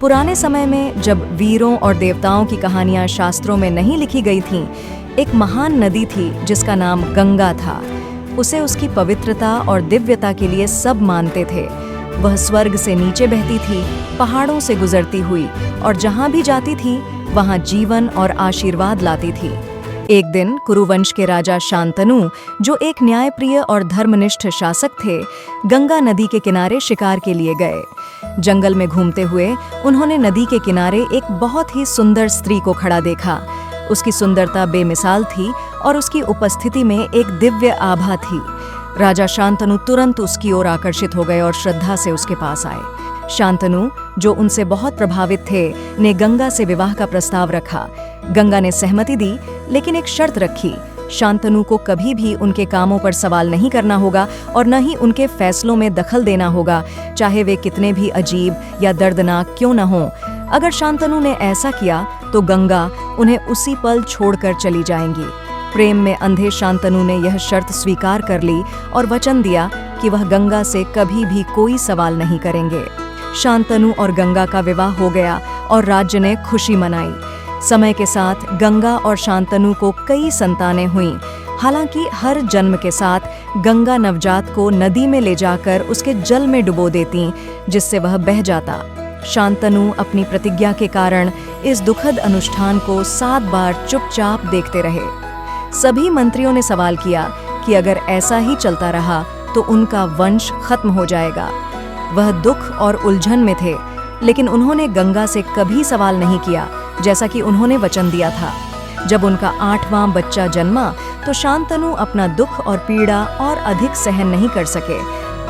पुराने समय में जब वीरों और देवताओं की कहानियां शास्त्रों में नहीं लिखी गई थीं, एक महान नदी थी जिसका नाम गंगा था। उसे उसकी पवित्रता और दिव्यता के लिए सब मानते थे। वह स्वर्ग से नीचे बहती थी, पहाड़ों से गुजरती हुई, और जहां भी जाती थी वहां जीवन और आशीर्वाद लाती थी। एक दिन कुरुवंश के राजा शांतनु, जो एक न्यायप्रिय और धर्मनिष्ठ शासक थे, गंगा नदी के किनारे शिकार के लिए गए। जंगल में घूमते हुए उन्होंने नदी के किनारे एक बहुत ही सुंदर स्त्री को खड़ा देखा। उसकी सुंदरता बेमिसाल थी और उसकी उपस्थिति में एक दिव्य आभा थी। राजा शांतनु तुरंत उसकी ओर आकर्षित हो गए और श्रद्धा से उसके पास आए। शांतनु, जो उनसे बहुत प्रभावित थे, ने गंगा से विवाह का प्रस्ताव रखा। गंगा ने सहमति दी, लेकिन एक शर्त रखी। शांतनु को कभी भी उनके कामों पर सवाल नहीं करना होगा और न ही उनके फैसलों में दखल देना होगा, चाहे वे कितने भी अजीब या दर्दनाक क्यों न हों। अगर शांतनु ने ऐसा किया तो गंगा उन्हें उसी पल छोड़कर चली जाएंगी। प्रेम में अंधे शांतनु ने यह शर्त स्वीकार कर ली और वचन दिया कि वह गंगा से कभी भी कोई सवाल नहीं करेंगे। शांतनु और गंगा का विवाह हो गया और राज्य ने खुशी मनाई। समय के साथ गंगा और शांतनु को कई संतानें हुईं। हालांकि हर जन्म के साथ गंगा नवजात को नदी में ले जाकर उसके जल में डुबो देती, जिससे वह बह जाता। शांतनु अपनी प्रतिज्ञा के कारण इस दुखद अनुष्ठान को 7 बार चुपचाप देखते रहे। सभी मंत्रियों ने सवाल किया कि अगर ऐसा ही चलता रहा तो उनका वंश खत्म हो जाएगा। वह दुख और उलझन में थे, लेकिन उन्होंने गंगा से कभी सवाल नहीं किया, जैसा कि उन्होंने वचन दिया था। जब उनका 8वां बच्चा जन्मा तो शांतनु अपना दुख और पीड़ा और अधिक सहन नहीं कर सके।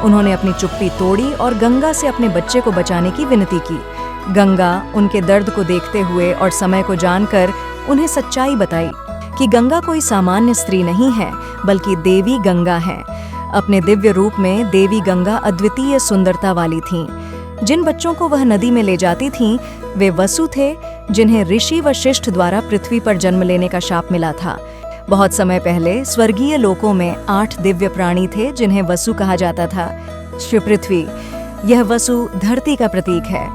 उन्होंने अपनी चुप्पी तोड़ी और गंगा से अपने बच्चे को बचाने की विनती की। गंगा उनके दर्द को देखते हुए और समय को जानकर उन्हें सच्चाई बताई कि गंगा कोई सामान्य स्त्री नहीं है, बल्कि देवी गंगा है। अपने दिव्य रूप में देवी गंगा अद्वितीय सुंदरता वाली थीं। जिन बच्चों को वह नदी में ले जाती थीं, वे वसु थे, जिन्हें ऋषि वशिष्ठ द्वारा पृथ्वी पर जन्म लेने का शाप मिला था। बहुत समय पहले स्वर्गीय लोकों में 8 दिव्य प्राणी थे, जिन्हें वसु कहा जाता था। श्री पृथ्वी, यह वसु धरती का प्रतीक है।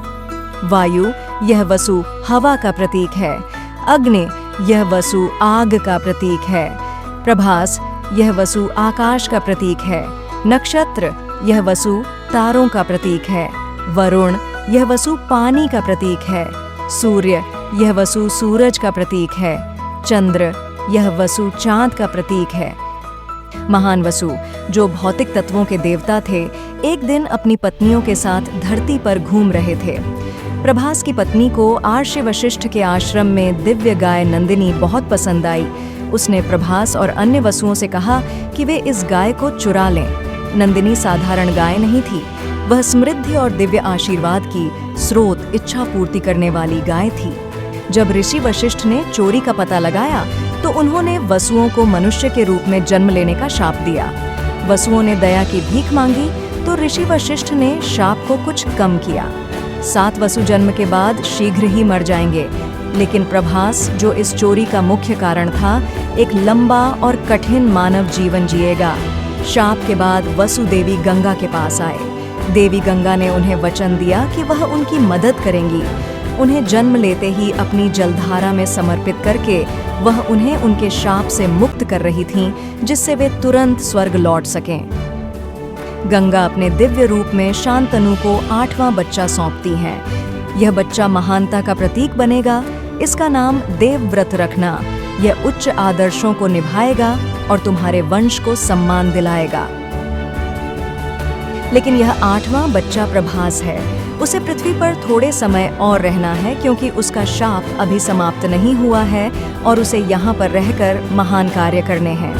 वायु, यह वसु हवा का प्रतीक है। अग्नि, यह वसु आग का प्रतीक है। प्रभास, यह वसु आकाश का प्रतीक है। नक्षत्र, यह वसु तारों का प्रतीक है। वरुण, यह वसु पानी का प्रतीक है। सूर्य, यह वसु सूरज का प्रतीक है। चंद्र, यह वसु चांद का प्रतीक है। महान वसु, जो भौतिक तत्वों के देवता थे, एक दिन अपनी पत्नियों के साथ धरती पर घूम रहे थे। प्रभास की पत्नी को आर्षि वशिष्ठ के आश्रम में दिव्य गाय नंदिनी बहुत पसंद आई। उसने प्रभास और अन्य वसुओं से कहा कि वे इस गाय को चुरा लें। नंदिनी साधारण गाय नहीं थी, वह समृद्धि और दिव्य आशीर्वाद की स्रोत, इच्छा पूर्ति करने वाली गाय थी। जब ऋषि वशिष्ठ ने चोरी का पता लगाया तो उन्होंने वसुओं को मनुष्य के रूप में जन्म लेने का शाप दिया। वसुओं ने दया की भीख मांगी तो ऋषि वशिष्ठ ने शाप को कुछ कम किया। 7 वसु जन्म के बाद शीघ्र ही मर जाएंगे, लेकिन प्रभास, जो इस चोरी का मुख्य कारण था, एक लंबा और कठिन मानव जीवन जिएगा। शाप के बाद वसु देवी गंगा के पास आए। देवी गंगा ने उन्हें वचन दिया कि वह उनकी मदद करेंगी। उन्हें जन्म लेते ही अपनी जलधारा में समर्पित करके वह उन्हें उनके शाप से मुक्त कर रही थीं, जिससे वे तुरंत स्वर्ग लौट सकें। गंगा अपने दिव्य रूप में शांतनु को 8वां बच्चा सौंपती हैं। यह बच्चा महानता का प्रतीक बनेगा। इसका नाम देवव्रत रखना। यह उच्च आदर्शों को निभाएगा और तुम्हारे वंश को सम्मान दिलाएगा। लेकिन यह 8वां बच्चा प्रभास है। उसे पृथ्वी पर थोड़े समय और रहना है, क्योंकि उसका शाप अभी समाप्त नहीं हुआ है और उसे यहाँ पर रहकर महान कार्य करने हैं।